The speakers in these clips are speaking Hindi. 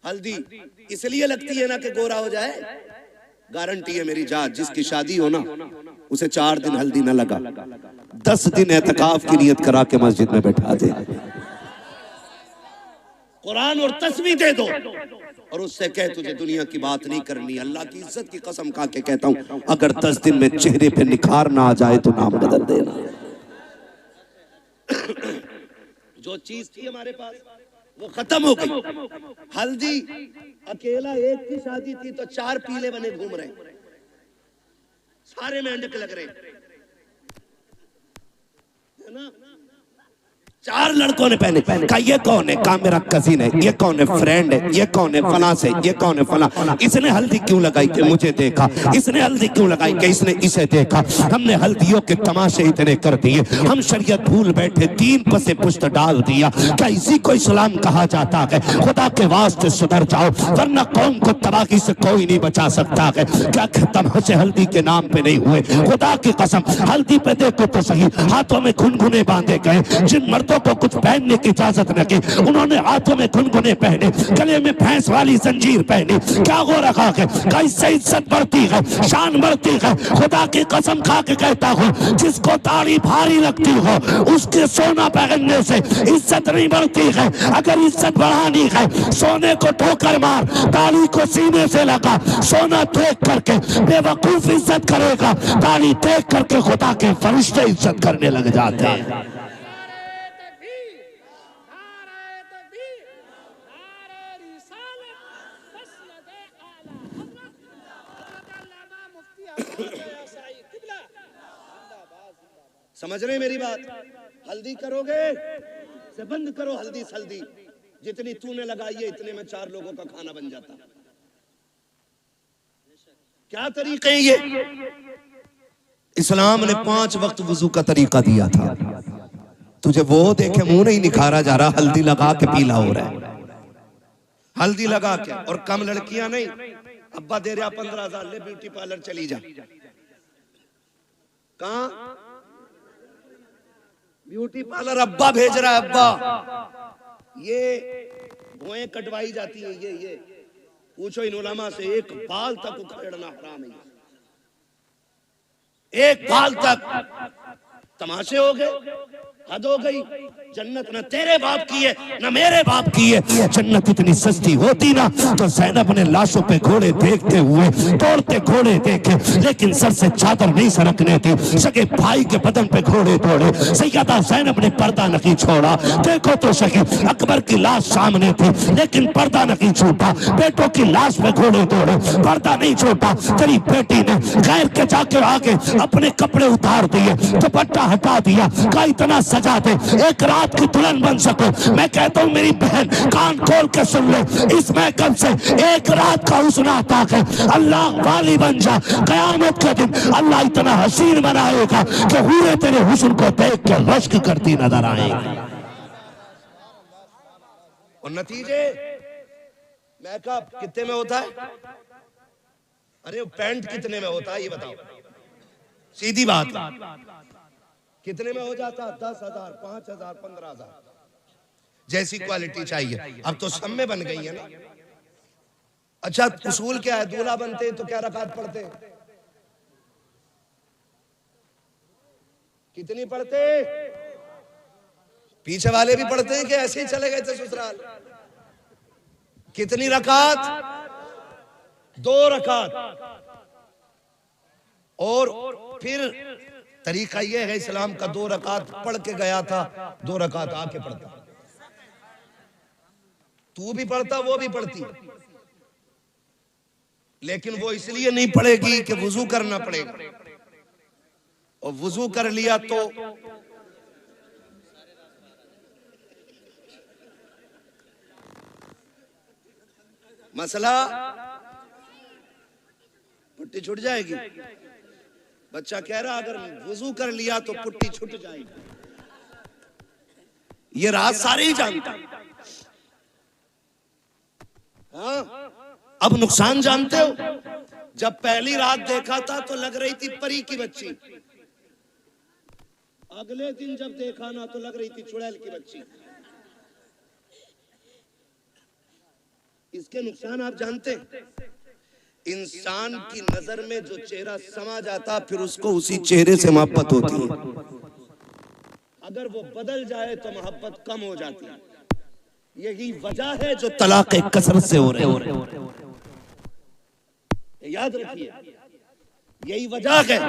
हल्दी इसलिए लगती है ना कि गोरा हो जाए, गारंटी है मेरी जात, जिसकी शादी हो ना उसे 4 दिन हल्दी ना लगा, 10 दिन एतकाफ की नियत करा के मस्जिद में बैठा दे, कुरान और तस्बीह दे दो और उससे कह तुझे दुनिया की बात नहीं करनी। अल्लाह की इज्जत की कसम खा के कहता हूं, अगर 10 दिन में चेहरे पे निखार ना आ जाए तो नाम बदल देना। जो चीज थी हमारे पास वो खत्म हो गई। हल्दी अकेला एक की शादी थी तो 4 पीले बने घूम रहे, सारे मेंढक लग रहे है ना। 4 लड़कों ने पहने, कहा ये कौन है, कहा मेरा कजिन है, ये कौन है, फ्रेंड है, ये कौन है, फला से, ये कौन है, फला। इसने हल्दी क्यों लगाई कि मुझे देखा, इसने हल्दी क्यों लगाई कि इसने इसे देखा। हमने हल्दियों के तमाशे इतने कर दिए, हम शरीयत भूल बैठे, 3 पसे पुश्त डाल दिया। क्या इसी को इस्लाम कहा जाता है? खुदा के वास्ते सुधर जाओ वरना कौम को तबाही से कोई नहीं बचा सकता है। क्या तमाशे हल्दी के नाम पे नहीं हुए? खुदा की कसम हल्दी पे देखो तो सही, हाथों में घुनघुने बांधे गए, जिन मर्दों को कुछ पहनने की इजाजत न की उन्होंने हाथों में घुनघुने पहने, गले में भैंस वाली जंजीर पहनी। क्या हो रखा है? कैसे इज्जत बढ़ती है, शान बढ़ती है। खुदा की कसम खा के कहता हूँ, जिसको दाढ़ी भारी लगती हो उसके सोना पहनने से इज्जत नहीं बढ़ती है। अगर इज्जत बढ़ानी है सोने को ठोकर मार, दाढ़ी को सीने से लगा। सोना देख करके बेवकूफ इज्जत करेगा, दाढ़ी देख करके खुदा के फरिश्ते इज्जत करने लग जाते हैं। समझ रहे मेरी बात? हल्दी करोगे से बंद करो हल्दी सल्दी, जितनी तूने लगाई है इतने में 4 लोगों का खाना बन जाता। क्या तरीके हैं ये? इस्लाम ने 5 वक्त वुजू का तरीका दिया था। तुझे वो देखे मुंह नहीं निखारा जा रहा, हल्दी लगा के पीला हो रहा है, हल्दी लगा के। और कम लड़कियां नहीं, अब्बा दे रहा 15,000 ले ब्यूटी पार्लर चली जा। कहां ब्यूटी पार्लर अब्बा भेज रहा है, अब्बा। ये भुएं कटवाई जाती है, ये पूछो इन उलमा से, एक बाल तक उखेड़ना हराम है, एक बाल तक। तमाशे हो गए, हद हो गई। जन्नत न तेरे बाप की है न मेरे बाप की है। जन्नत इतनी सस्ती होती ना तो ज़ैनब ने लाशों पे घोड़े देखते हुए दौड़ते घोड़े देखे, लेकिन सर से चादर नहीं सरकने थी। सगे भाई के बदन पे घोड़े दौड़े, सैयदा ज़ैनब ने पर्दा नहीं छोड़ा। देखो तो सही, अकबर की लाश सामने थी लेकिन पर्दा नहीं छूटा। बेटों की लाश पे घोड़े दौड़े, पर्दा नहीं छूटा। तेरी बेटी ने गैर के जाके आगे अपने कपड़े उतार दिए, दुपट्टा हटा दिया, का इतना सजा दे एक रात की दुल्हन बन सको। मैं कहता हूँ मेरी बहन कान खोल के सुन ले, इस महकम से एक रात का हुस्न आता है, अल्लाह वाली बन जा। कयामत के दिन अल्लाह इतना हसीन बनाएगा कि हूरें तेरे हुस्न को देख के रश्क करती नजर आएगी। और नतीजे मेकअप कितने में होता है? अरे पैंट कितने में होता है ये बताओ, सीधी बात। कितने में हो जाता? 10,000, 5,000, 15,000 जैसी क्वालिटी चाहिए। अब तो सब में बन गई है ना। अच्छा उसूल क्या है? दूल्हा बनते तो क्या रकात पढ़ते? कितनी पढ़ते? पीछे वाले भी पढ़ते हैं कि ऐसे ही चले गए थे ससुराल? कितनी रकात? 2 रकात। और फिर तरीका यह है इस्लाम का, 2 रकात पढ़ के गया था, 2 रकात आके पढ़ता। तू भी पढ़ता वो भी पढ़ती, लेकिन वो इसलिए नहीं पढ़ेगी कि वुजू करना पड़ेगा, और वुजू कर लिया तो मसला पुट्टी छूट जाएगी। बच्चा कह रहा अगर वुजू कर लिया तो पुट्टी छूट जाएगी। ये राज सारे ही जानते हैं। हाँ? अब नुकसान जानते हो? जब पहली रात देखा था तो लग रही थी परी की बच्ची, अगले दिन जब देखा ना तो लग रही थी चुड़ैल की बच्ची। इसके नुकसान आप जानते हैं। इंसान की नजर में जो चेहरा समा जाता फिर उसको उसी चेहरे से मोहब्बत होती है, अगर वो बदल जाए तो मोहब्बत कम हो जाती है। यही वजह है जो तलाक कसरत से हो रहे हैं, याद रखिए, यही वजह है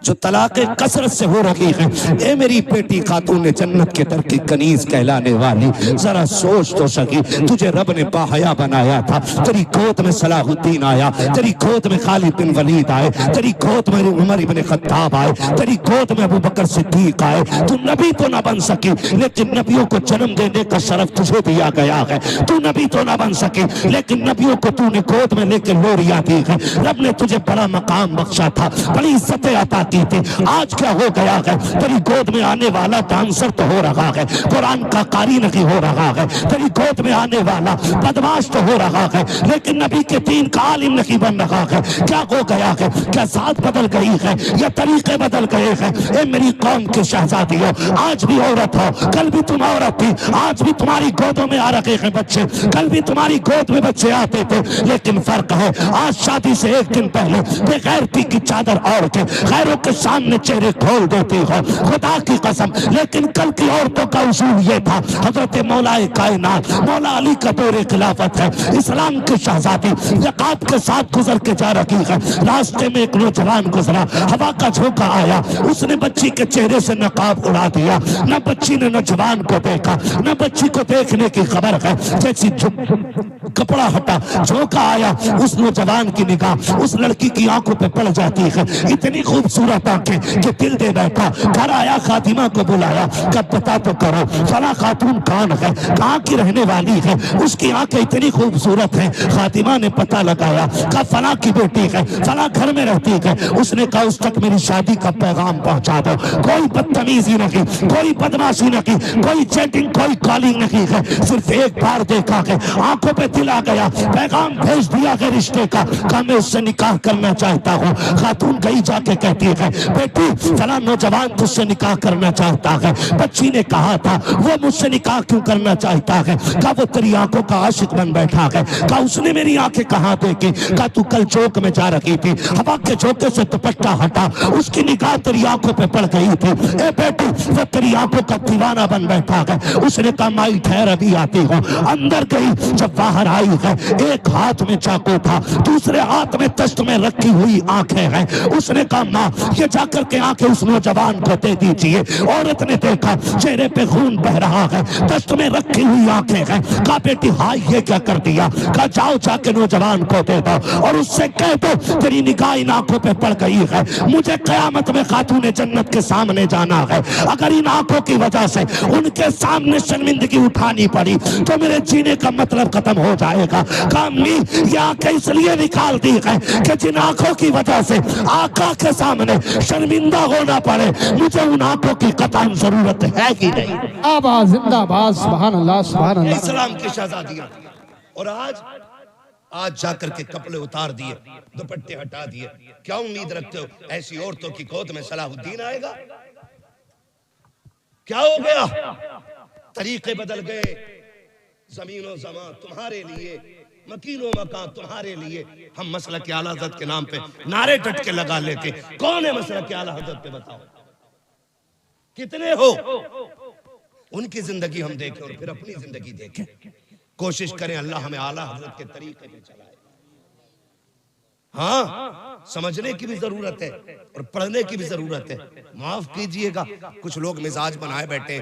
जो तलाक कसरत से हो रही है। ए मेरी बेटी खातून जन्नत के दर की कनीज कहलाने वाली, जरा सोच तो सकी, तुझे रब ने बाहया बनाया था, तेरी गोद में सलाहुद्दीन आया, तेरी गोद में खालिद बिन वलीद आए, तेरी गोद में उमर इब्न खत्ताब आए, तेरी गोद में अबू बकर सिद्दीक आए। तू नबी तो ना बन सकी, लेकिन नबियों को जन्म देने का शरफ तुझे दिया गया है। तू नबी तो ना बन सकी, लेकिन नबियों को तूने गोद में लेकर लोरियां दी है। रब ने तुझे बड़ा मकाम बख्शा था, बड़ी इज्जतें अता की थी। आज क्या हो गया है, तेरी गोद में आने वाला डांसर तो हो रहा है, कुरान का कारी नहीं हो रहा है। तेरी गोद में आने वाला बदमाश तो हो रहा है, लेकिन नबी के दीन का आलिम नहीं बन रहा है। क्या हो गया है, क्या जात बदल गई है या तरीके बदल गए हैं? ए मेरी कौम के शहजादियों, आज भी औरत हो, कल भी तुम औरत थी, आज भी तुम्हारी गोदों में आ रखे हैं बच्चे, कल भी तुम्हारी गोद में बच्चे आते थे, लेकिन फर्क है आज शादी से एक दिन पहले बेगैरती की चादर ओढ़ के गैरों के सामने चेहरे खोल देती हो, खुदा की कसम। लेकिन कल की औरतों का उसूल ये था, हजरत मौलाए कायनात मौला अली का दौरे खिलाफत है, इस्लाम की शहजादी ज़कात के साथ गुजर के जा रही है। रास्ते में एक नौजवान गुजरा, हवा का झोंका आया, उसने बच्ची के चेहरे से नकाब उड़ा दिया। न बच्ची ने नौजवान को देखा, न बच्ची को देखने की खबर है। जैसी कपड़ा हटा, झोंका आया, उस नौजवान की निगाह उस लड़की की आंखों पे पड़ जाती है। इतनी खूबसूरत आंखें कि दिल दे बैठा। घर आया, खातिमा को बुलाया, कब पता तो करो फला खातून कौन है, कहाँ की रहने वाली है, उसकी आंखें इतनी खूबसूरत हैं। खातिमा ने पता लगाया, कहा फला की बेटी है, फला घर में रहती है। उसने कहा उस तक मेरी शादी का पैगाम पहुंचा दो। कोई बदतमीजी नहीं, कोई बदमाशी नहीं, कोई चैटिंग, कोई कॉलिंग नहीं है, सिर्फ एक बार देखा है, आंखों पे दिल आ गया, पैगाम भेज दिया है रिश्ते का, कहा मैं उससे निकाह करना चाहता हूँ। खातून गई जाके कहती है, बेटी फला नौजवान तुझसे निकाह करना चाहता है। बच्ची ने कहा था वो मुझसे निकाह क्यों करना चाहता है, कहा वो तेरी आंखों का आशिक बन बैठा है। कहा उसने मेरी आंखें कहाँ देखी, कहा तू कल चौक में जा रही थी, हवा के झोंके से दुपट्टा हटा, उसकी निगाह तेरी आंखों पे पड़ गई थी। ए बेटी वो तेरी आंखों का दीवाना बन बैठा है। उसने कहा माई ठहर अभी आती हूँ। अंदर गई, जब बाहर आई है, एक हाथ में चाकू था, दूसरे हाथ में तश्त में रखी हुई आंखें हैं। उसने कहा माँ ये जाकर के आंखें उस नौजवान को दे दीजिए। औरत ने देखा चेहरे पे खून बह रहा है, तश्त में रखी हुई आंखें हैं। कहा बेटी हाँ ये क्या कर दिया, कहा जाओ जाके नौजवान को दे दो और उससे कह दो तेरी निगाह इन आंखों पे पड़ गई है, मुझे कयामत में खातून जन्नत के सामने जाना है। अगर इन आंखों की वजह से उनके सामने शर्मिंदगी उठानी पड़ी तो मेरे जीने का मतलब खत्म हो जाएगा। कहा अम्मी ये आंखें इसलिए निकाल दी है कि जिन आंखों की वजह से आका के सामने शर्मिंदा होना पड़े, मुझे उन आंखों की कतई जरूरत है कि नहीं। आबाद जिंदाबाद, सुभान अल्लाह सुभान अल्लाह। इस्लाम की शहजादियां, और आज जाकर के कपड़े उतार दिए, दुपट्टे हटा दिए। क्या उम्मीद रखते हो ऐसी औरतों की गोद में सलाहुद्दीन आएगा? क्या हो गया? तरीके बदल गए, जमीनों जमा तुम्हारे लिए, मकीनो मकान तुम्हारे लिए। हम मसलक आला हज़रत के नाम पे नारे टटके लगा लेते। कौन है मसलक आला हज़रत पे, बताओ कितने हो? उनकी जिंदगी हम देखें और फिर अपनी जिंदगी देखें। कोशिश करें अल्लाह हमें आला हज़रत के तरीके पे चलाए। हाँ, समझने की भी जरूरत है और पढ़ने की भी जरूरत है। माफ कीजिएगा, कुछ लोग मिजाज बनाए बैठे,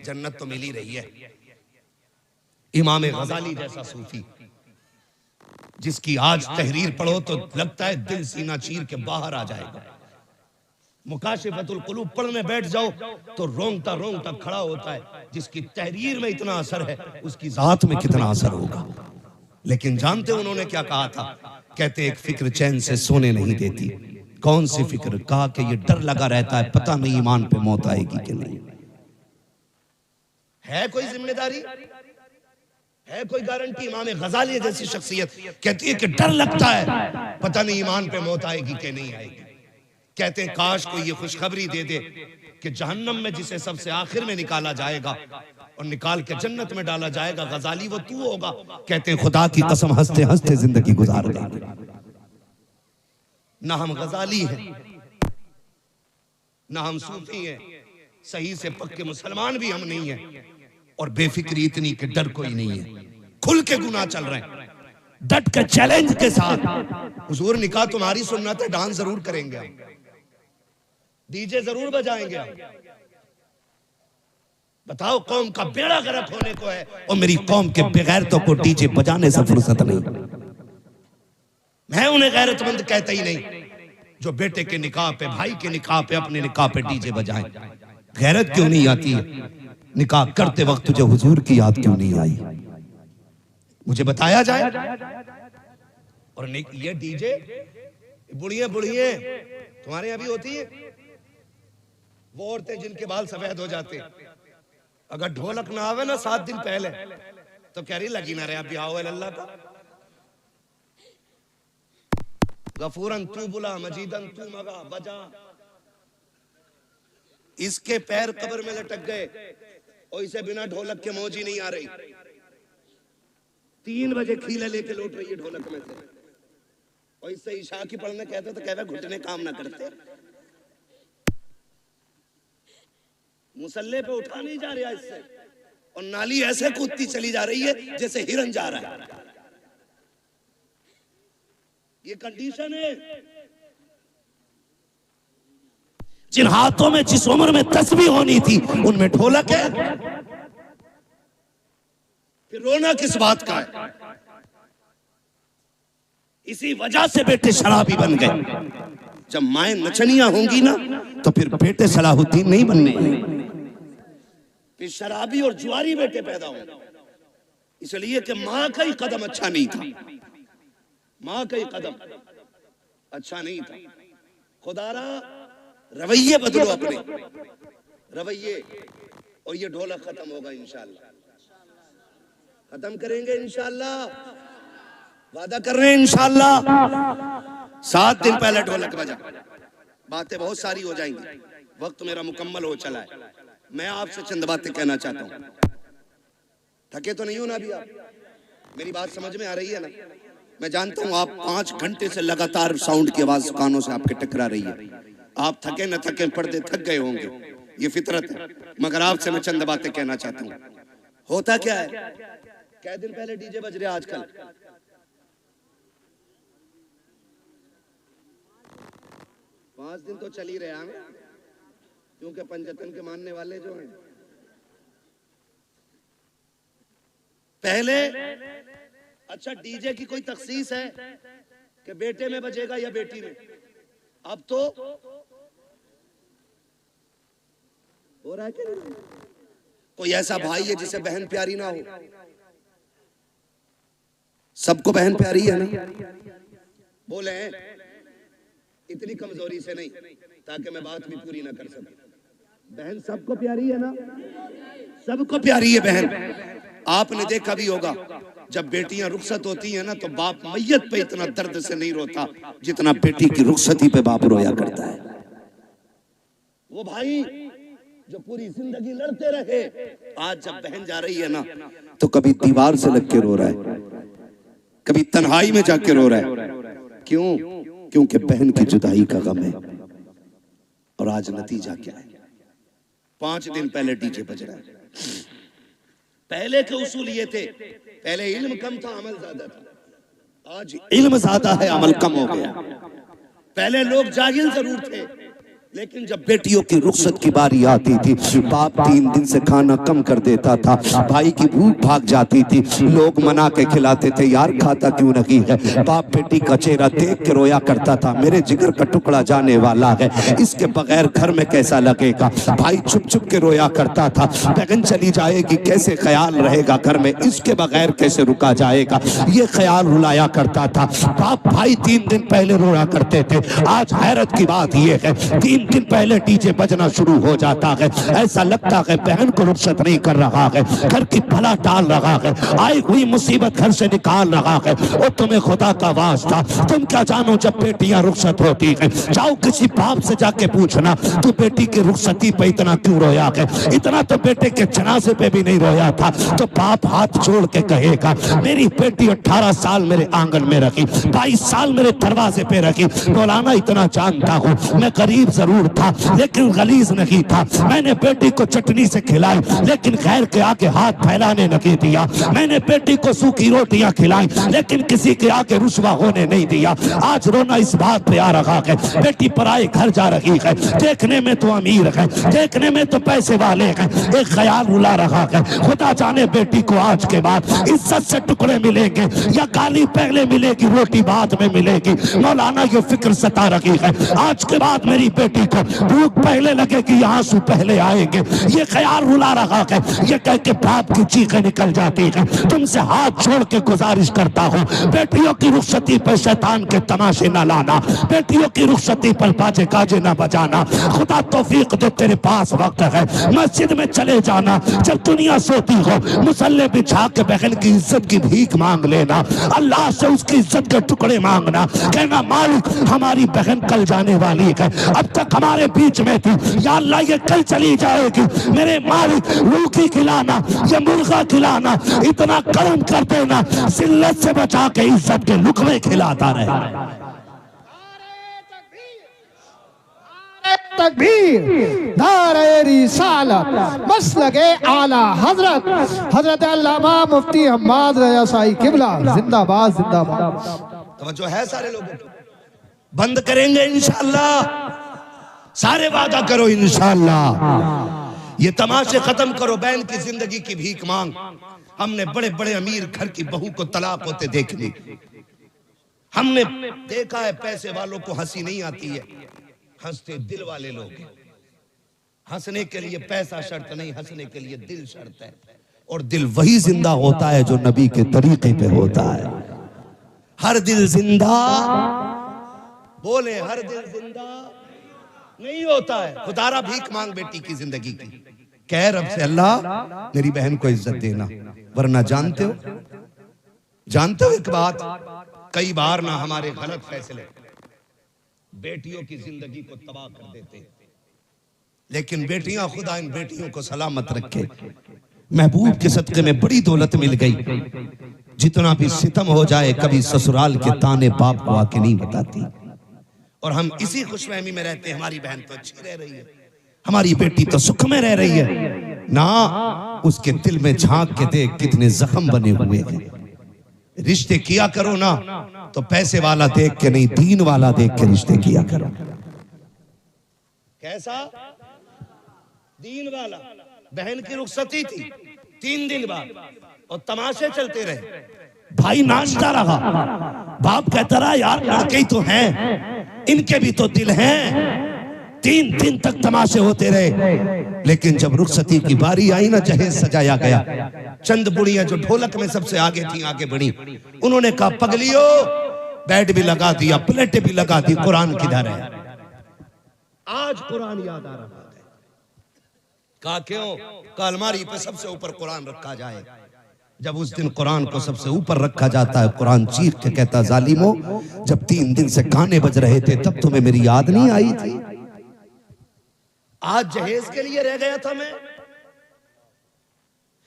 जन्नत तो मिल ही रही है। इमाम गजाली जैसा सूफी जिसकी आज तहरीर पढ़ो तो लगता है दिल सीना चीर के बाहर आ जाएगा। मुकाशिफतुल कुलूब पढ़ने बैठ जाओ तो रोंगटा रोंगटा खड़ा होता है। जिसकी तहरीर में इतना असर है उसकी जात में कितना असर होगा। लेकिन जानते उन्होंने क्या कहा था? कहते एक फिक्र चैन से सोने नहीं देती। कौन सी फिक्र? कहा कि ये डर लगा रहता है पता नहीं ईमान पे मौत आएगी कि नहीं। है कोई जिम्मेदारी, है कोई गारंटी? इमाम गजाली जैसी शख्सियत कहती है कि डर लगता है पता नहीं ईमान पे मौत आएगी कि नहीं आएगी। कहते हैं काश कोई ये खुशखबरी दे दे कि जहन्नम में जिसे सबसे आखिर में निकाला जाएगा और निकाल के जन्नत में डाला जाएगा। गजाली वो तू होगा। कहते हैं खुदा की कसम हंसते हंसते जिंदगी गुजार देंगे। ना हम गजाली हैं, ना हम सूफी हैं, सही से पक्के मुसलमान भी हम नहीं हैं, और बेफिक्री इतनी कि डर कोई नहीं है। खुल के गुनाह चल रहे हैं, डट के चैलेंज के साथ। हुजूर निकाह तुम्हारी सुन्नत है, डांस जरूर करेंगे, डीजे जरूर बजाएंगे। बताओ, कौम का बेड़ा गर्क होने को है और मेरी कौम के बेगैरतों को डीजे बजाने से फुर्सत नहीं। मैं उन्हें गैरतमंद कहता ही नहीं जो बेटे के निकाह पे, भाई के निकाह पे, अपने निकाह पे डीजे बजाएं। गैरत क्यों नहीं आती है? निकाह करते वक्त तुझे हुजूर की याद क्यों नहीं आई? मुझे बताया जाए। और ये डीजे बुढ़िया बुढ़िया तुम्हारे यहां भी होती है, वो औरतें जिनके बाल सफेद हो जाते, अगर ढोलक ना आवे ना 7 दिन पहले तो कह रही लगी ना रहे अभी आओ अल्लाह का। गफूरन तू बुला, मजीदन तू मगा बजा। इसके पैर कब्र में लटक गए और इसे बिना ढोलक के मौज ही नहीं आ रही। 3 बजे खीले लेके लौट रही है ढोलक में से, और इससे ईशा की पढ़ने कहते तो कहते घुटने काम ना करते। मुसल्ले पे उठा नहीं जा रहा इससे, और नाली ऐसे कूदती चली जा रही है जैसे हिरन जा रहा है। ये कंडीशन है। जिन हाथों में जिस उम्र में तस्बीह होनी थी उनमें ढोलक है, फिर रोना किस बात का है? इसी वजह से बेटे शराबी बन गए। जब माएं नचनियां होंगी ना तो फिर बेटे सलाहुद्दीन नहीं बनने, फिर शराबी और जुआरी बेटे पैदा होंगे। इसलिए कि मां का ही कदम अच्छा नहीं था, मां का ही कदम अच्छा नहीं था। खुदारा रवैये बदलो, अपने रवैये, और ये ढोलक खत्म होगा इंशाअल्लाह। खत्म करेंगे इंशाअल्लाह, वादा कर रहे हैं इंशाअल्लाह। 7 दिन पहले ढोलक बजा, बातें बहुत सारी हो जाएंगी, वक्त मेरा मुकम्मल हो चला है। मैं आपसे चंद बातें कहना चाहता हूं। थके तो नहीं हो ना अभी आप? मेरी बात समझ में आ रही है ना? मैं जानता हूं आप 5 घंटे से लगातार साउंड की आवाज कानों से आपके टकरा रही है। आप थके न थके, पर्दे थक गए होंगे, ये फितरत है। मगर आपसे मैं चंद बातें कहना चाहता हूं। होता क्या है, कै दिन पहले डीजे बज रहे आजकल, 5 दिन तो चल ही रहे हैं, क्योंकि पंजतन के मानने वाले जो हैं पहले। अच्छा, डीजे की कोई तखसीस है कि बेटे में बजेगा या बेटी में? अब तो हो रहा है कि नहीं? कोई ऐसा भाई है जिसे बहन प्यारी ना हो? सबको बहन प्यारी है ना? बोले इतनी कमजोरी से नहीं, ताकि मैं बात भी पूरी ना कर सकूं। बहन सबको प्यारी है ना? सबको प्यारी है बहन। आपने देखा भी होगा जब बेटियां रुखसत होती हैं ना तो बाप मैयत पे इतना दर्द से नहीं रोता जितना बेटी की रुखसती पे बाप रोया करता है। वो भाई जो पूरी जिंदगी लड़ते रहे, आज जब बहन जा रही है ना तो कभी दीवार से लग के रो रहा है, कभी तन्हाई में जाके रो रहा है। क्यों? क्योंकि बहन की जुदाई का गम है। और आज नतीजा क्या है? 5 दिन पहले डीजे बज रहा है। पहले के उसूल ये थे, पहले इल्म कम था, अमल ज्यादा था। आज इल्म ज्यादा है, अमल कम हो गया। पहले लोग जाहिल जरूर थे, लेकिन जब बेटियों की रुखसत की बारी आती थी, बाप 3 दिन से खाना कम कर देता था, भाई की भूख भाग जाती थी, लोग मना के खिलाते थे, यार खाता क्यों नहीं है? बाप बेटी का चेहरा देख के रोया करता था, मेरे जिगर का टुकड़ा जाने वाला है, इसके बगैर घर में कैसा लगेगा? भाई छुप छुप के रोया करता था, बहन चली जाएगी कैसे ख्याल रहेगा घर में, इसके बगैर कैसे रुका जाएगा? ये ख्याल रुलाया करता था। बाप भाई 3 दिन पहले रोया करते थे। आज हैरत की बात यह है, 3 दिन पहले डीजे बजना शुरू हो जाता है, ऐसा लगता है बहन को रुखसत नहीं कर रहा है, घर की भला टाल रहा है, आई हुई मुसीबत घर से निकाल रहा है। और तुम्हें खुदा का वास्ता, तुम क्या जानो जब बेटियां रुखसत होती हैं, जाओ किसी बाप से जाके पूछना तू बेटी की रुखसती पे इतना क्यों रोया है, इतना तो बेटे के जनाजे पे भी नहीं रोया था। तो बाप हाथ जोड़ के कहेगा मेरी बेटी 18 साल मेरे आंगन में रखी, 22 साल मेरे दरवाजे पे रखी। मौलाना इतना जानता हूँ मैं गरीब जरूर था लेकिन गलीज नहीं था, मैंने बेटी को चटनी से खिलाई लेकिन गैर के आगे हाथ फैलाने नहीं दिया, मैंने बेटी को सूखी रोटियां खिलाई लेकिन किसी के आगे रुसवा होने नहीं दिया। आज रोना इस बात पे आ रहा है बेटी पराए घर जा रही है, देखने में तो अमीर है, देखने में तो पैसे वाले हैं, एक ख्याल रुला रहा है खुदा जाने बेटी को आज के बाद इज्जत से टुकड़े मिलेंगे या गाली पहले मिलेगी रोटी बाद में मिलेगी। मौलाना ये फिक्र सता रही है आज के बाद मेरी बेटी को भूख पहले लगेगी या आंसू पहले आएंगे, ये ख्याल रुला रहा है। ये कह के बाप की चीखें निकल जाती है। तुमसे हाथ छोड़ के गुजारिश करता हूँ बेटियों की रुखसती पर शैतान के तमाशे न लाना, बेटियों की रुखसती पर बाजे गाजे न बजाना। खुदा तौफीक दे तेरे पास वक्त है, मस्जिद में चले जाना जब दुनिया सोती हो, मुसल्ले बिछा के बहन की इज्जत की भीख मांग लेना, अल्लाह से उसकी इज्जत के टुकड़े मांगना, कहना मालिक हमारी बहन कल जाने वाली है, अब तक हमारे बीच में थी, या अल्लाह ये कल चली जाएगी, मेरे मालिक रूखी खिलाना या मुर्गा खिलाना, इतना कर्म कर देना जिल्लत से बचा के इज्जत के लुकमे खिलाता रहे। तकबीर, नारे रिसालत, मसलके आला हजरत हजरत अल्लामा मुफ्ती हम्माद रजा साई किबला जिंदाबाद जिंदाबाद। तवज्जो है सारे लोगों को, बंद करेंगे इंशाअल्लाह, सारे वादा करो इंशाअल्लाह। ये तमाशे खत्म करो, बहन की जिंदगी की भीख मांग। हमने बड़े बड़े अमीर घर की बहू को तलाक होते देख ली, हमने देखा है पैसे वालों को हंसी नहीं आती है, हंसते दिल वाले लोग। हंसने के लिए पैसा शर्त नहीं, हंसने के लिए दिल शर्त है, और दिल वही जिंदा होता है जो नबी के तरीके पे होता है। हर दिल जिंदा, बोले हर दिल जिंदा नहीं होता है। खुदारा भीख मांग बेटी की जिंदगी की, कह रब से अल्लाह मेरी बहन को इज्जत देना, वरना जानते हो एक बात, कई बार ना हमारे गलत फैसले बेटियों की जिंदगी को तबाह कर देते, लेकिन बेटियां खुदा इन बेटियों को सलामत रखे। महबूब के सदके में बड़ी दौलत मिल गई, जितना भी सितम हो जाए कभी ससुराल के ताने बाप को आके नहीं बताती, और हम इसी खुशफहमी में रहते हैं हमारी बहन तो अच्छी रह रही है, हमारी बेटी तो सुख में रह रही है। ना उसके दिल में झांक के देख कितने जख्म बने हुए हैं। रिश्ते किया करो ना तो पैसे वाला देख के नहीं, दीन वाला देख के रिश्ते किया करो। कैसा दीन वाला? बहन की रुखसती थी 3 दिन बाद और तमाशे चलते रहे, भाई नाचता रहा, बाप कहता रहा यार लड़के ही तो हैं, इनके भी तो दिल हैं। 3 दिन तक तमाशे होते रहे, लेकिन जब रुखसती की बारी आई ना, जहेज सजाया गया, चंद बुढ़ियां जो ढोलक में सबसे आगे थी आगे बढ़ी, उन्होंने कहा पगलियो बेड भी लगा दिया, प्लेटें भी लगा दी, कुरान किधर है? आज कुरान याद आ रहा है। कहा क्यों? कहा अलमारी पे सबसे ऊपर कुरान रखा जाए। जब उस दिन कुरान को सबसे ऊपर रखा जाता है, कुरान चीख के कहता जालिमो, जब 3 दिन से गाने बज रहे थे तब तुम्हें मेरी याद नहीं आई थी? आज जहेज के लिए रह गया था मैं,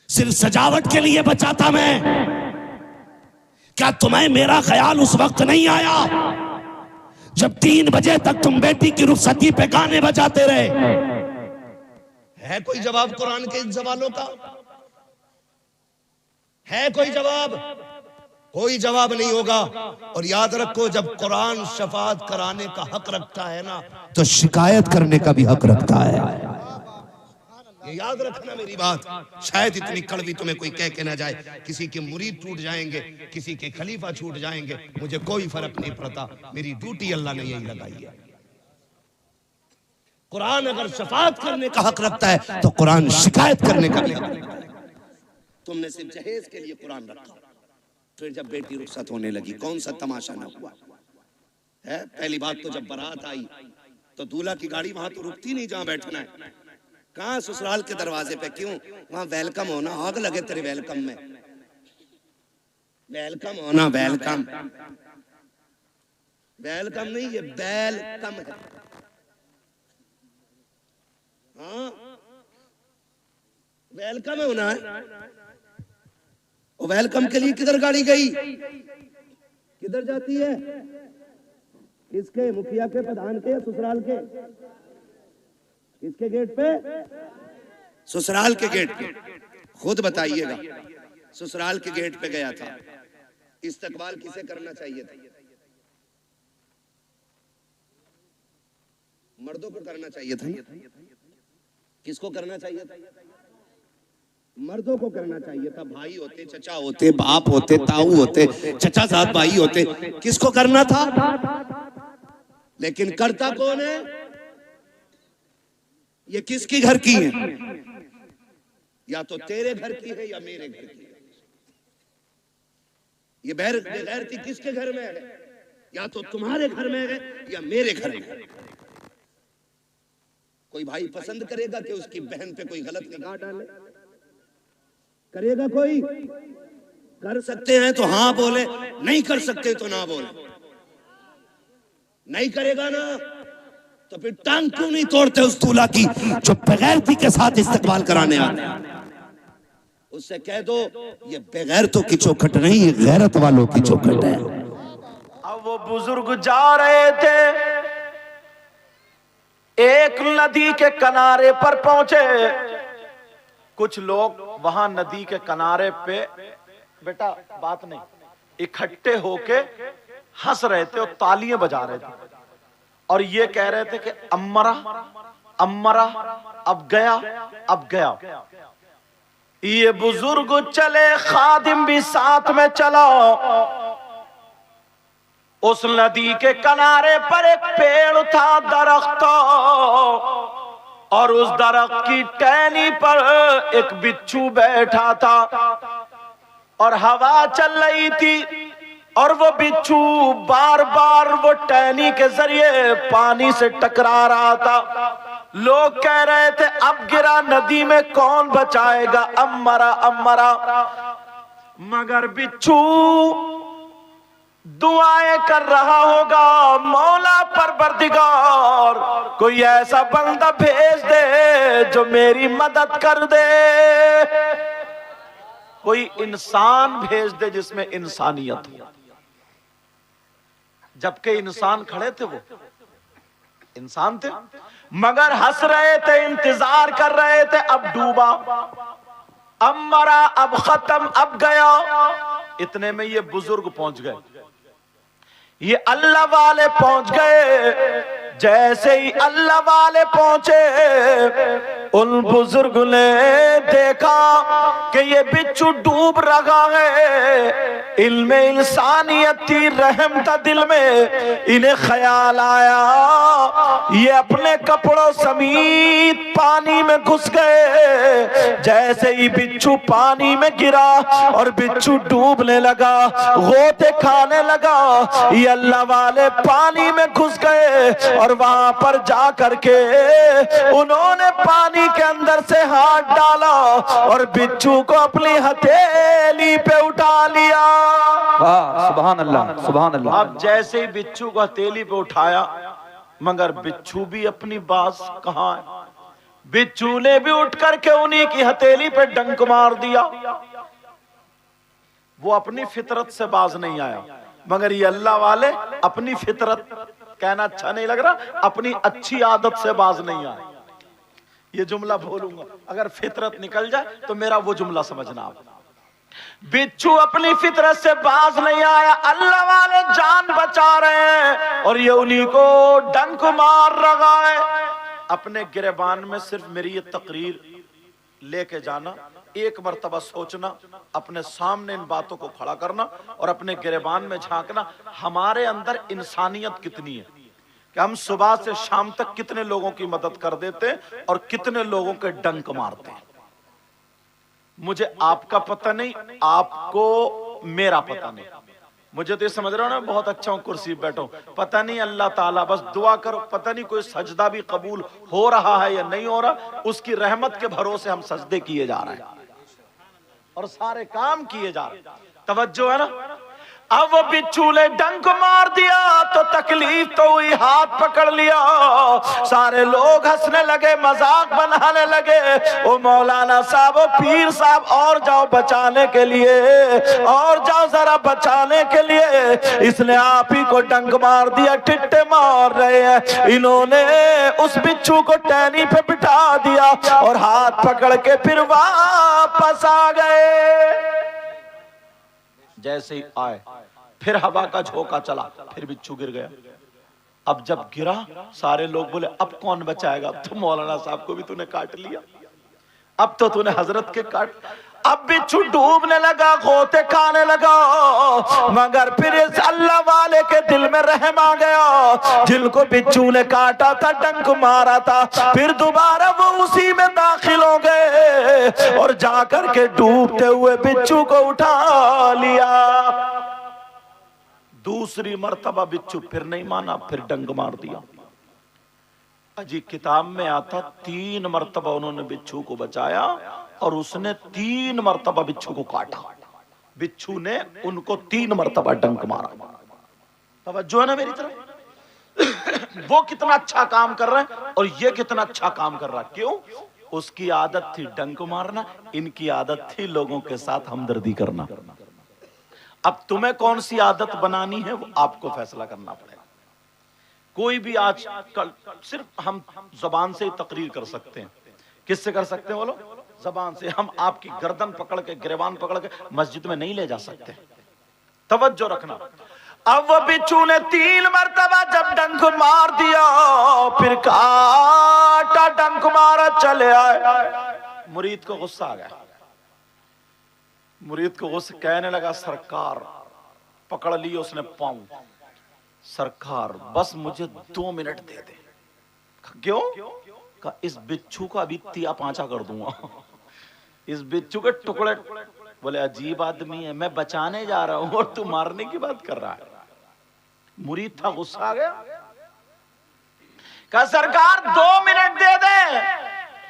सिर्फ सजावट के लिए बचा था मैं। क्या तुम्हें मेरा ख्याल उस वक्त नहीं आया जब 3 बजे तक तुम बेटी की रुखसती पे गाने बजाते रहे? है कोई जवाब कुरान के इन सवालों का? है कोई जवाब? कोई जवाब नहीं होगा। और याद रखो, जब कुरान शफाअत कराने का हक रखता है ना, तो शिकायत करने का भी हक रखता है। ये याद रखना मेरी बात। शायद इतनी कड़वी तुम्हें कोई कह के ना जाए, किसी के मुरीद टूट जाएंगे, किसी के खलीफा छूट जाएंगे, मुझे कोई फर्क नहीं पड़ता, मेरी ड्यूटी अल्लाह ने यही लगाई है। कुरान अगर शफाअत करने का हक रखता है तो कुरान शिकायत करने का भी हक रखता है। तुमने सिर्फ जहेज के लिए कुरान रखा, फिर जब बेटी रुखसत होने लगी कौन सा तमाशा ना हुआ है? पहली बात तो जब बारात आई तो दूल्हा की गाड़ी वहां तो रुकती नहीं जहां बैठना है। कहां ससुराल के दरवाजे पे, क्यों? वहां वेलकम होना, आग लगे तेरे वेलकम में। वेलकम होना, वेलकम, वेलकम नहीं, ये वेलकम है। हाँ, वेलकम होना है। और वेलकम के लिए किधर गाड़ी गई? किधर जाती है? किसके? मुखिया के, प्रधान के, ससुराल के? किसके गेट पे? ससुराल के गेट पे। खुद बताइएगा। ससुराल के गेट पे गया था, इस्तकबाल किसे करना चाहिए था? मर्दों को करना चाहिए था। किसको करना चाहिए था? मर्दों को करना चाहिए था। भाई होते, चचा होते, बाप होते, ताऊ होते, चचा साथ भाई होते, किसको करना था? लेकिन करता कौन है? ये किसकी घर की है? या तो तेरे घर की है या मेरे घर की है। ये बेगैरती किसके घर में है? या तो तुम्हारे घर में है या मेरे घर में है। कोई भाई पसंद करेगा कि उसकी बहन पे कोई गलत निगाह डाले? करेगा कोई? कर सकते हैं तो हाँ बोले, नहीं कर सकते तो ना बोले। नहीं करेगा ना तो फिर टांग क्यों नहीं तोड़ते उस दूल्हा की जो बेगैरती के साथ इस्तकबाल कराने आते हैं? उससे कह दो ये बेगैरतों की चौखट नहीं, ये गैरत वालों की चौखट है। अब वो बुजुर्ग जा रहे थे, एक नदी के किनारे पर पहुंचे। कुछ लोग वहां नदी के किनारे पे, बेटा बात नहीं, इकट्ठे होके हंस रहे थे और तालियां बजा रहे थे और ये कह रहे थे कि अम्मरा अम्मरा, अब गया अब गया। ये बुजुर्ग चले, खादिम भी साथ में चला। उस नदी के किनारे पर एक पेड़ था, दरख्त, और उस दरख्त की टहनी पर एक बिच्छू बैठा था और हवा चल रही थी और वो बिच्छू बार बार वो टहनी के जरिए पानी से टकरा रहा था। लोग कह रहे थे अब गिरा नदी में, कौन बचाएगा? अम्मरा अम्मरा। मगर बिच्छू दुआएं कर रहा होगा, मौला परवरदिगार कोई ऐसा बंदा भेज दे जो मेरी मदद कर दे, कोई इंसान भेज दे जिसमें इंसानियत हो। जबकि इंसान खड़े थे, वो इंसान थे मगर हंस रहे थे, इंतजार कर रहे थे। अब डूबा, अब मरा, अब खत्म, अब गया। इतने में ये बुजुर्ग पहुंच गए, ये अल्लाह वाले पहुंच गए। जैसे ही अल्लाह वाले पहुंचे, उन बुजुर्ग ने देखा कि ये बिच्छू डूब रहा है। इल्म इंसानियत थी, रहम था दिल में। इन्हें ख्याल आया, ये अपने कपड़ों समेत पानी में घुस गए। जैसे ही बिच्छू पानी में गिरा और बिच्छू डूबने लगा, गोते खाने लगा, ये अल्लाह वाले पानी में घुस गए और वहां पर जा करके उन्होंने पानी के अंदर से हाथ डाला और बिच्छू को अपनी हथेली पे उठा लिया। वाह, सुभान अल्लाह, सुभान अल्लाह। अब जैसे ही बिच्छू को हथेली पे उठाया, मगर बिच्छू भी अपनी बात कहां है, बिच्छू ने भी उठ करके उन्हीं की हथेली पे डंक मार दिया। वो अपनी फितरत से बाज नहीं आया, मगर ये अल्लाह वाले अपनी फितरत, कहना अच्छा नहीं लग रहा, अपनी अच्छी आदत से बाज नहीं आए। ये जुमला बोलूंगा, अगर फितरत निकल जाए तो मेरा वो जुमला समझना आप। बिच्छू अपनी फितरत से बाज नहीं आया, अल्लाह वाले जान बचा रहे हैं और ये उन्हीं को डंक मार रहा है। अपने गिरबान में सिर्फ मेरी ये तकरीर लेके जाना, एक मर्तबा सोचना, अपने सामने इन बातों को खड़ा करना और अपने गिरबान में झांकना, हमारे अंदर इंसानियत कितनी है कि हम सुबह से शाम तक कितने लोगों की मदद कर देते और कितने लोगों के डंक मारते हैं। मुझे आपका पता नहीं, आपको मेरा पता नहीं, मुझे तो ये समझ रहा हूँ ना, बहुत अच्छा हूँ, कुर्सी पे बैठो, पता नहीं अल्लाह ताला, बस दुआ करो, पता नहीं कोई सजदा भी कबूल हो रहा है या नहीं हो रहा, उसकी रहमत के भरोसे हम सजदे किए जा रहे हैं और सारे काम किए जा रहे हैं। तवज्जो है ना। अब वो बिच्छू ने डंक मार दिया तो तकलीफ तो हुई, हाथ पकड़ लिया, सारे लोग हंसने लगे, मजाक बनाने लगे। ओ मौलाना साहब, ओ पीर साहब, और जाओ बचाने के लिए, और जाओ जरा बचाने के लिए, इसने आप ही को डंक मार दिया, टिट्टे मार रहे हैं। इन्होंने उस बिच्छू को टहनी पे बिठा दिया और हाथ पकड़ के फिर वापस आ गए। जैसे ही आए फिर हवा का झोंका चला, फिर बिच्छू गिर गया। अब जब गिरा सारे लोग बोले अब कौन बचाएगा, अब तो मौलाना साहब को भी तूने काट लिया, अब तो तूने हजरत के काट। अब बिच्छू डूबने लगा, गोते खाने लगा, मगर फिर इस अल्लाह वाले के दिल में रहम आ गया, जिनको बिच्छू ने काटा था, डंक मारा था, फिर दोबारा वो उसी में दाखिल हो गए और जाकर के डूबते हुए बिच्छू को उठा लिया। दूसरी मर्तबा बिच्छू फिर नहीं माना, फिर डंक मार दिया। अजी किताब में आता 3 मर्तबा उन्होंने बिच्छू को बचाया और उसने 3 मर्तबा बिच्छू को काटा। बिच्छू ने उनको 3 मर्तबा डंक मारा। तवज्जो है ना मेरी तरफ। वो कितना अच्छा काम कर रहा है और ये कितना अच्छा काम कर रहा है। क्यों? उसकी आदत थी डंक मारना, इनकी आदत थी लोगों के साथ हमदर्दी करना। अब तुम्हें कौन सी आदत बनानी है वो आपको फैसला करना पड़ेगा। कोई भी आज कल सिर्फ हम जबान से ही तकरीर कर सकते हैं। किससे कर सकते हैं बोलो? जबान से। हम आपकी गर्दन पकड़ के, गिरबान पकड़ के मस्जिद में नहीं ले जा सकते। तवज्जो रखना। अब वो बिच्छू ने 3 मरतबा जब डंक मार दिया, फिर काटा, डंक मारा, चले आए। मुरीद को गुस्सा आ गया। मुरीद को गुस्सा, कहने लगा सरकार, पकड़ ली उसने पाँव, सरकार बस मुझे 2 मिनट दे दे। क्यों? का इस बिच्छू का अभी तिया पांचा कर दूंगा, इस बिच्छू के टुकड़े। बोले अजीब आदमी है, मैं बचाने जा रहा हूं और तू मारने की बात कर रहा है। मुरीद था, गुस्सा आ गया, कहा सरकार 2 मिनट दे दे,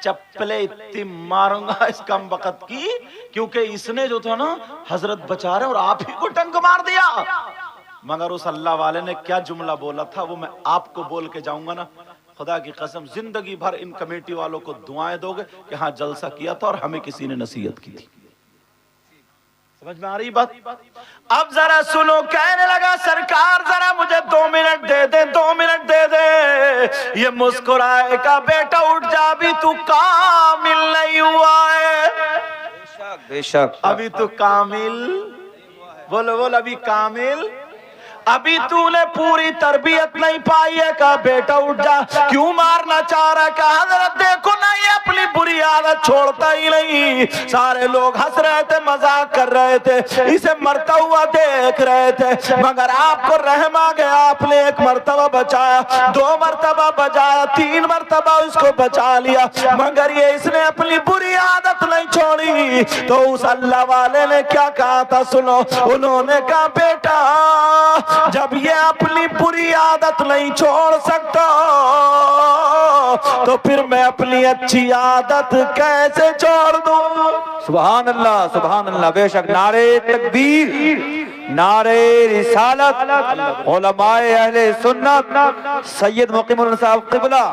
चप्पले इतनी मारूंगा इस कम वक्त की, क्योंकि इसने जो था ना हजरत बचा रहे और आप ही को डंक मार दिया। मगर उस अल्लाह वाले ने क्या जुमला बोला था वो मैं आपको बोल के जाऊंगा ना, खुदा की कसम जिंदगी भर इन कमेटी वालों को दुआएं दोगे कि हाँ जलसा किया था और हमें किसी ने नसीहत की थी। समझ में आ रही बात? अब जरा सुनो, कहने लगा सरकार जरा मुझे 2 मिनट दे दे, 2 मिनट दे दे। ये मुस्कुराए का बेटा उठ जा, अभी तू कामिल नहीं हुआ है। बेशक बेशक, अभी तू कामिल, बोलो बोलो, अभी कामिल, अभी तूने पूरी तरबियत नहीं पाई है। का बेटा उठ जा, क्यों मारना चाह रहा? का हजरत देखो ना ये अपनी बुरी आदत छोड़ता ही नहीं। सारे लोग हंस रहे थे, मजाक कर रहे थे, इसे मरता हुआ देख रहे थे, मगर आपको रहम आ गया, आपने 1 मरतबा बचाया, 2 मरतबा बचाया, 3 मरतबा उसको बचा लिया, मगर ये इसने अपनी बुरी आदत नहीं छोड़ी। तो उस अल्लाह वाले ने क्या कहा था सुनो, उन्होंने कहा बेटा जब ये अपनी बुरी आदत नहीं छोड़ सकता तो फिर मैं अपनी अच्छी आदत कैसे छोड़ दूं? सुभान अल्लाह, सुभान अल्लाह। बेशक, नारे तकबीर, नारे रिसालत, उलमाए अहले सुन्नत, सैयद मुकीमुल साहब क़िबला,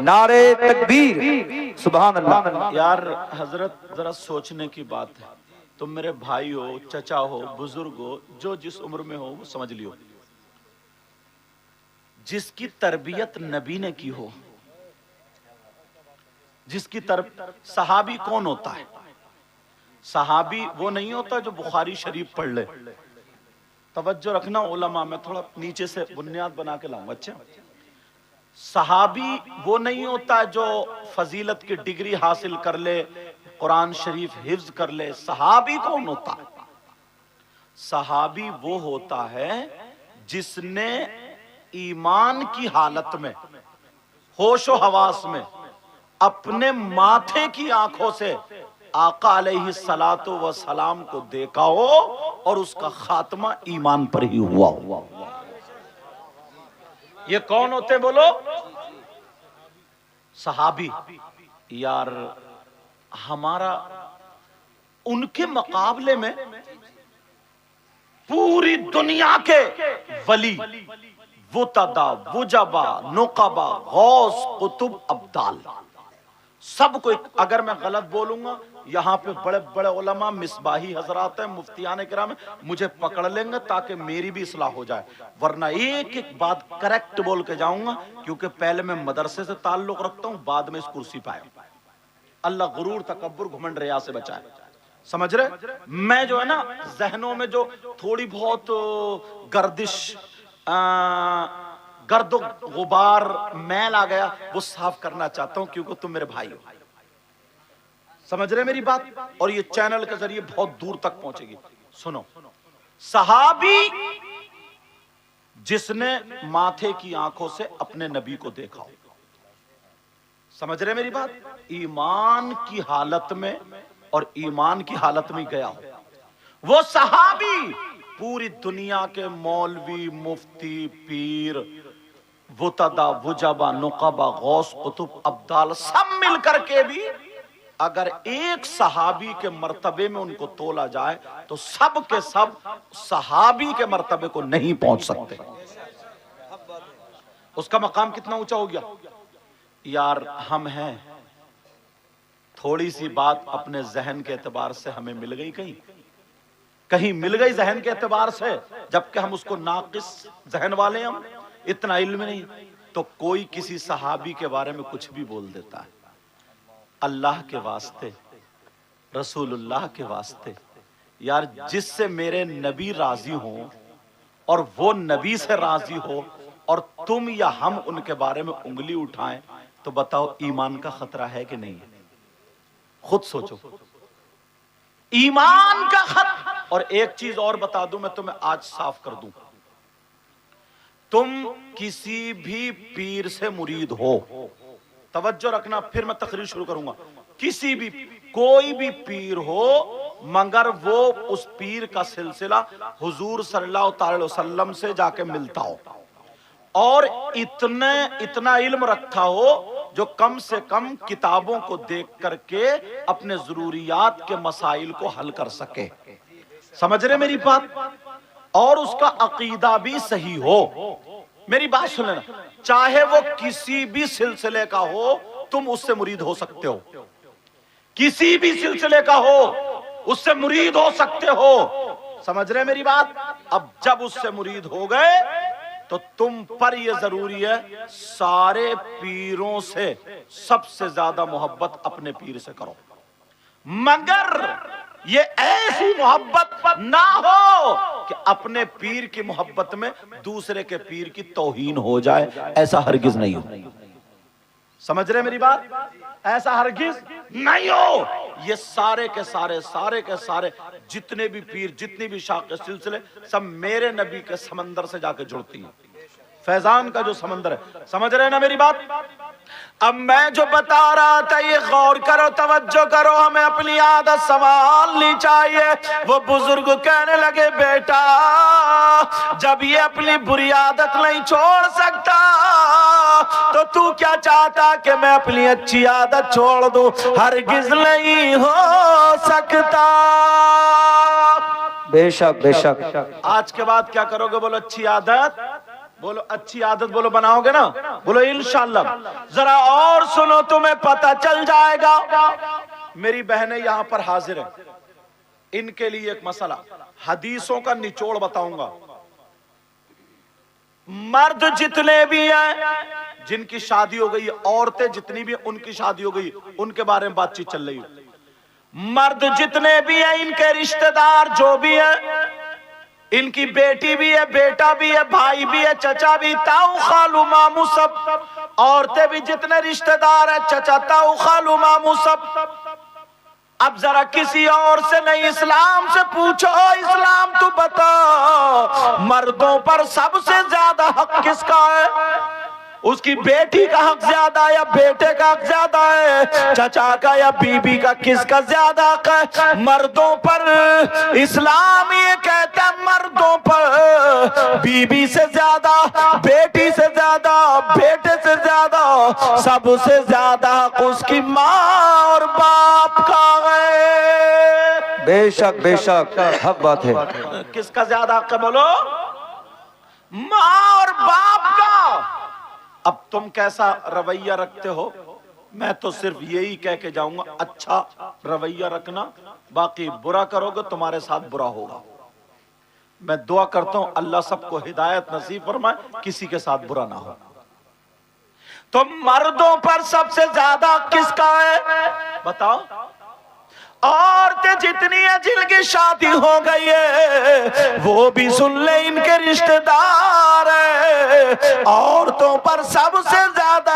नारे तकबीर, सुभान अल्लाह। यार हजरत जरा सोचने की बात है, तुम मेरे भाई हो, चचा हो, बुजुर्ग हो, जो जिस उम्र में हो वो समझ लियो, जिसकी तरबियत नबी ने की हो, जिसकी सहाबी कौन होता है? सहाबी वो नहीं होता जो बुखारी शरीफ पढ़ ले। तवज्जो रखना उलमा, मैं थोड़ा नीचे से बुनियाद बना के लाऊंगा। अच्छा, सहाबी वो नहीं होता जो फजीलत की डिग्री हासिल कर ले, कुरान शरीफ हिफ्ज कर ले। सहाबी कौन होता है? सहाबी वो होता है जिसने ईमान की हालत में, होशो हवास में, अपने माथे की आंखों से आका अलैहि सलातो व सलाम को देखा हो और उसका खात्मा ईमान पर ही हुआ। ये कौन होते बोलो? सहाबी। यार हमारा उनके मुकाबले में पूरी दुनिया के वली, वुतदा, वुजबा, नुकबा, गौस, कुतुब, अब्दाल, सबको, अगर मैं गलत बोलूंगा यहाँ पे बड़े बड़े उलमा, मिसबाही हजरात हैं, मुफ्तियान किराम हैं, मुझे पकड़ लेंगे ताकि मेरी भी इस्लाह हो जाए, वरना एक एक बात करेक्ट बोल के जाऊंगा, क्योंकि पहले मैं मदरसे से ताल्लुक रखता हूं, बाद में इस कुर्सी पे आया। अल्लाह गुरूर, तकब्बुर, घमंड, रिया से बचाए। समझ रहे? मैं जो है ना, जहनों में जो थोड़ी बहुत गर्दिश, गर्दो गुबार, मैल आ गया, वो साफ करना चाहता हूं, क्योंकि तुम मेरे भाई हो। समझ रहे मेरी बात? और ये चैनल के जरिए बहुत दूर तक पहुंचेगी। सुनो, सहाबी जिसने माथे की आंखों से अपने नबी को देखा हो, समझ रहे मेरी बात? ईमान की हालत में और ईमान की हालत में गया हो, वो सहाबी पूरी दुनिया के मौलवी, मुफ्ती, पीर, वुतदा, वुजबा, नुकबा, गौस, कुतुब, अब्दाल सब मिलकर के भी अगर एक सहाबी के मर्तबे में उनको तोला जाए तो सब के सब सहाबी के मर्तबे को नहीं पहुंच सकते। उसका मकाम कितना ऊंचा हो गया। यार हम हैं, थोड़ी सी बात अपने जहन के एतबार से हमें मिल गई, कहीं मिल गई जहन के एतबार से, जबकि हम उसको नाकिस जहन वाले हैं, हम इतना इल्म नहीं, तो कोई किसी सहाबी के बारे में कुछ भी बोल देता है। अल्लाह के वास्ते, रसूलुल्लाह के वास्ते, यार जिससे मेरे नबी राजी हो और वो नबी से राजी हो और तुम या हम उनके बारे में उंगली उठाएं, तो बताओ ईमान का खतरा है कि नहीं? खुद सोचो, ईमान का खतरा। और एक चीज और बता दूं, मैं तुम्हें आज साफ कर दूं, तुम किसी भी पीर से मुरीद हो, तवज्जो रखना, फिर मैं तकरीर शुरू करूंगा, किसी भी, कोई भी पीर हो, मगर वो उस पीर का सिलसिला हुजूर सल्लल्लाहु अलैहि वसल्लम से जाके मिलता हो और इतना इल्म रखता हो जो कम से कम किताबों को देख करके अपने जरूरियात के मसाइल को हल कर सके। समझ रहे मेरी बात? और उसका अकीदा भी सही हो। मेरी बात सुन लेना, चाहे वो किसी भी सिलसिले का हो, तुम उससे मुरीद हो सकते हो, किसी भी सिलसिले का हो उससे मुरीद हो सकते हो। समझ रहे मेरी बात? अब जब उससे मुरीद हो गए तो तुम पर यह जरूरी है, सारे पीरों से सबसे ज्यादा मोहब्बत अपने पीर से करो, मगर ये ऐसी मोहब्बत ना हो कि अपने पीर की मोहब्बत में दूसरे के पीर की तौहीन हो जाए, ऐसा हरगिज नहीं हो। समझ रहे मेरी बात? ऐसा हरगिज नहीं हो। ये सारे के सारे जितने भी पीर, जितनी भी शाखे सिलसिले, सब मेरे नबी के समंदर से जाके जुड़ती हैं, फैजान का जो समंदर है। समझ रहे ना मेरी बात? अब मैं जो बता रहा था, ये गौर करो, तवज्जो करो, हमें अपनी आदत संभालनी चाहिए। वो बुजुर्ग कहने लगे, बेटा जब ये अपनी बुरी आदत नहीं छोड़ सकता तो तू क्या चाहता कि मैं अपनी अच्छी आदत छोड़ दूं? हरगिज नहीं हो सकता। बेशक बेशक। आज के बाद क्या करोगे? बोलो अच्छी आदत, बोलो अच्छी आदत, बोलो बनाओगे ना, बोलो इंशाअल्लाह। जरा और सुनो, तुम्हें पता चल जाएगा। मेरी बहनें यहां पर हाजिर हैं, इनके लिए एक मसला, हदीसों का निचोड़ बताऊंगा। मर्द जितने भी हैं जिनकी शादी हो गई, औरतें जितनी भी उनकी शादी हो गई, उनके बारे में बातचीत चल रही है। मर्द जितने भी हैं, इनके रिश्तेदार जो भी हैं, इनकी बेटी भी है, बेटा भी है, भाई भी है, चचा भी, ताऊ खालू मामू सब। औरतें भी जितने रिश्तेदार है, चचा ताऊ खालू मामू सब। अब जरा किसी और से नहीं, इस्लाम से पूछो, इस्लाम तू बता, मर्दों पर सबसे ज्यादा हक किसका है? उसकी बेटी का हक ज्यादा या बेटे का हक ज्यादा है, चचा का या बीबी का, किसका ज्यादा हक है? मर्दों पर इस्लाम ये कहता है मर्दों पर बीबी से ज्यादा, बेटी से ज्यादा, बेटे से ज्यादा, सबसे ज्यादा हक उसकी माँ और बाप का है। बेशक बेशक हक बात है। किसका ज्यादा हक है बोलो? माँ और बाप का। अब तुम कैसा रवैया रखते हो, मैं तो सिर्फ यही कह के जाऊंगा, अच्छा रवैया रखना, बाकी बुरा करोगे तुम्हारे साथ बुरा होगा। मैं दुआ करता हूं अल्लाह सबको हिदायत नसीब फरमाए, किसी के साथ बुरा ना हो। तो मर्दों पर सबसे ज्यादा किसका है बताओ? औरतें जितनी है जिनकी शादी हो गई है वो भी सुन ले इनके रिश्तेदार है। औरतों पर सबसे ज्यादा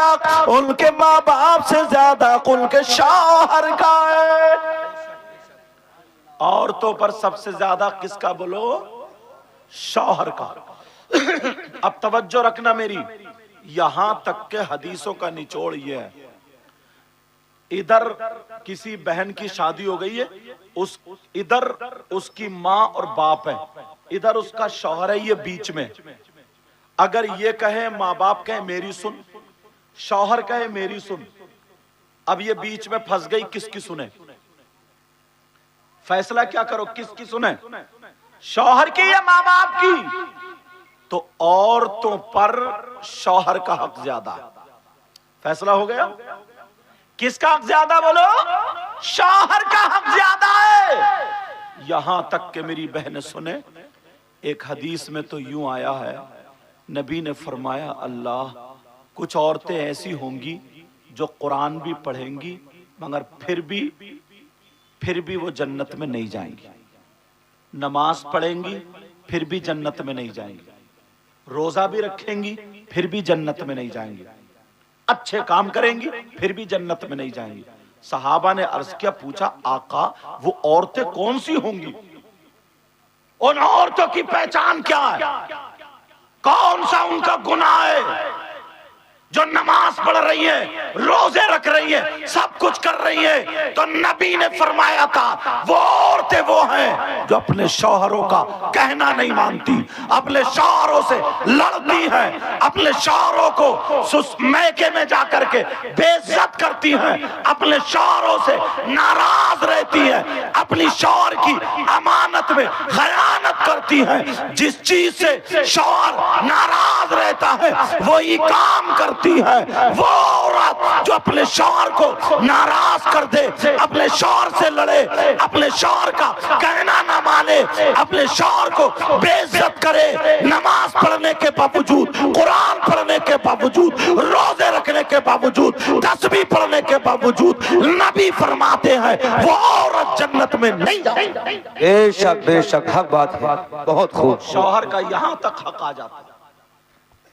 उनके माँ बाप से ज्यादा उनके शौहर का है। औरतों पर सबसे ज्यादा किसका बोलो? शौहर का। अब तवज्जो रखना मेरी, यहां तक के हदीसों का निचोड़ ये है, इधर किसी बहन की शादी हो गई है, इधर उसकी माँ और बाप है, इधर उसका शौहर है, ये बीच में। अगर ये कहे माँ बाप कहे मेरी सुन, शौहर कहे मेरी सुन, अब ये बीच में फंस गई, किसकी सुने? फैसला क्या करो, किसकी सुने? शौहर की या माँ बाप की? तो औरतों पर शौहर का हक ज्यादा। फैसला हो गया, किसका हक ज्यादा बोलो? शौहर का हक ज्यादा है। यहां तक के मेरी बहनें सुने, एक हदीस में तो यूं आया है, नबी ने फरमाया अल्लाह कुछ औरतें ऐसी होंगी जो कुरान भी पढ़ेंगी मगर फिर भी वो जन्नत में नहीं जाएंगी, नमाज पढ़ेंगी फिर भी जन्नत में नहीं जाएंगी, रोजा भी रखेंगी फिर भी जन्नत में नहीं जाएंगी, अच्छे काम करेंगी फिर भी जन्नत में नहीं जाएंगी। सहाबा ने अर्ज किया, पूछा आका वो औरतें कौन सी होंगी? उन औरतों की पहचान क्या है? कौन सा उनका गुनाह है जो नमाज पढ़ रही है, रोजे रख रही है, सब कुछ कर रही है? तो नबी ने फरमाया था वो औरतें वो हैं जो अपने शौहरों का कहना नहीं मानती, अपने शौहरों से लड़ती हैं, अपने शौहरों को मैके में जाकर के बेइज्जत करती हैं, अपने शौहरों से नाराज रहती हैं, अपनी शौहर की अमानत में खयानत करती हैं। जिस चीज से शौहर नाराज रहता है वही काम करती है। वो औरत जो अपने शौहर को नाराज कर दे, अपने शौहर से लड़े, अपने शौहर का कहना ना माने, अपने शौहर को बेइज्जत करे, नमाज पढ़ने के बावजूद, कुरान पढ़ने के बावजूद, रोजे रखने के बावजूद, तस्बीह पढ़ने के बावजूद, नबी फरमाते हैं वो औरत जन्नत में नहीं जाएगी। बेशक बेशक हक बात है, बहुत खूब। शौहर का यहां तक हक आ जाता है।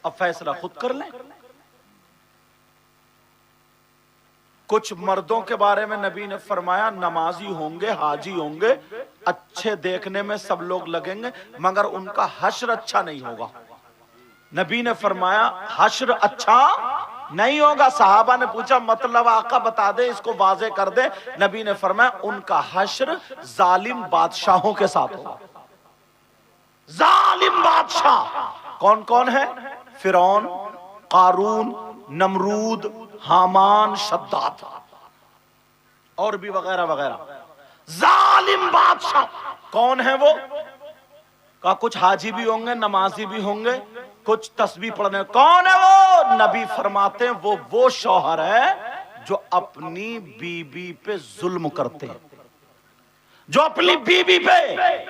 अब फैसला खुद कर लें। कुछ मर्दों के बारे में नबी ने फरमाया नमाजी होंगे, हाजी होंगे, अच्छे देखने में सब लोग लगेंगे मगर उनका हश्र अच्छा नहीं होगा। नबी ने फरमाया हश्र अच्छा नहीं होगा। सहाबा ने पूछा मतलब आका बता दे, इसको वाज़े कर दे। नबी ने फरमाया उनका हश्र जालिम बादशाहों के साथ होगा। जालिम बादशाह कौन कौन है? फिरौन, कारून, नमरूद, हामान, शद्दाद और भी वगैरह वगैरह। जालिम बादशाह कौन है वो? का कुछ हाजी भी होंगे, नमाजी भी होंगे, कुछ तस्बीह पढ़ने। कौन है वो? नबी फरमाते हैं वो शौहर है जो अपनी बीबी पे जुल्म करते हैं, जो अपनी बीबी पे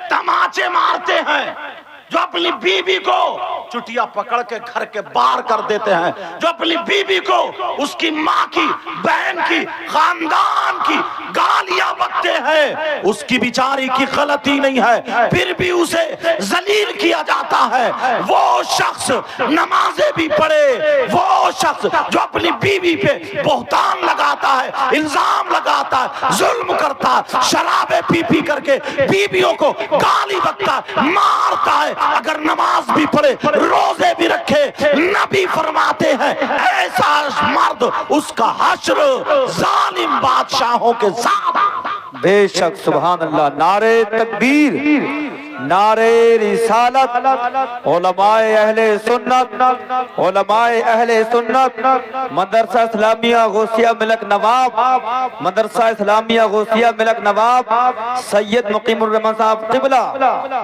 तमाचे मारते हैं, जो अपनी बीबी को चुटिया पकड़ के घर के बाहर कर देते हैं, जो अपनी बीबी को उसकी माँ की, बहन की, खानदान की गालियां बकते हैं, उसकी बिचारी की गलती नहीं है, फिर भी उसे जलील किया जाता है। वो शख्स नमाजें भी पढ़े, वो शख्स जो अपनी बीवी पे बोहतान लगाता है, इल्जाम लगाता है, जुल्म करता है, शराबे पी पी करके बीवियों को गाली बकता है, मारता है, अगर नमाज भी पढ़े, रोजे भी रखे, नबी फरमाते हैं ऐसा मर्द उसका हश्र जालिम बादशाहों के साथ। बेशक सुभान अल्लाह। नारे तकबीर, नारे रिसालत, उलमाए अहले सुन्नत, उलमाए अहले सुन्नत, मदरसा इस्लामिया गौसिया मिलक नवाब, मदरसा इस्लामिया गौसिया मिलक नवाब सैयद मुकीमुर रहमान साहब क़िबला,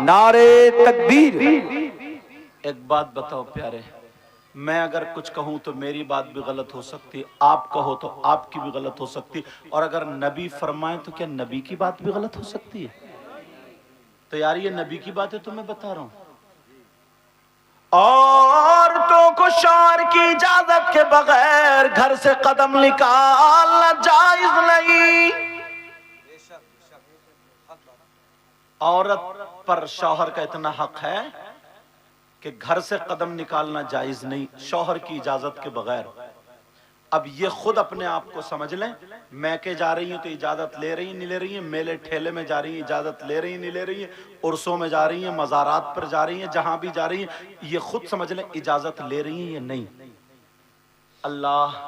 नारे तकबीर। एक बात बताओ प्यारे, मैं अगर कुछ कहूं तो मेरी बात भी गलत हो सकती है, आप कहो तो आपकी भी गलत हो सकती है, और अगर नबी फरमाए तो क्या नबी की बात भी गलत हो सकती है? तो यार ये नबी की बात है तो मैं बता रहा हूं। औरतों को शौहर की इजाजत के बगैर घर से कदम निकालना जायज नहीं। औरत पर शौहर का इतना हक है कि घर से कदम निकालना जायज नहीं शौहर की इजाजत के बगैर। अब ये खुद अपने आप को समझ लें, मैके जा रही हैं तो इजाजत ले रही हैं नहीं ले रही हैं, मेले ठेले में जा रही हैं इजाजत ले रही हैं नहीं ले रही हैं, उर्सों में जा रही हैं, मज़ारात पर जा रही हैं, जहां भी जा रही हैं, ये खुद समझ लें इजाजत ले रही हैं या नहीं। अल्लाह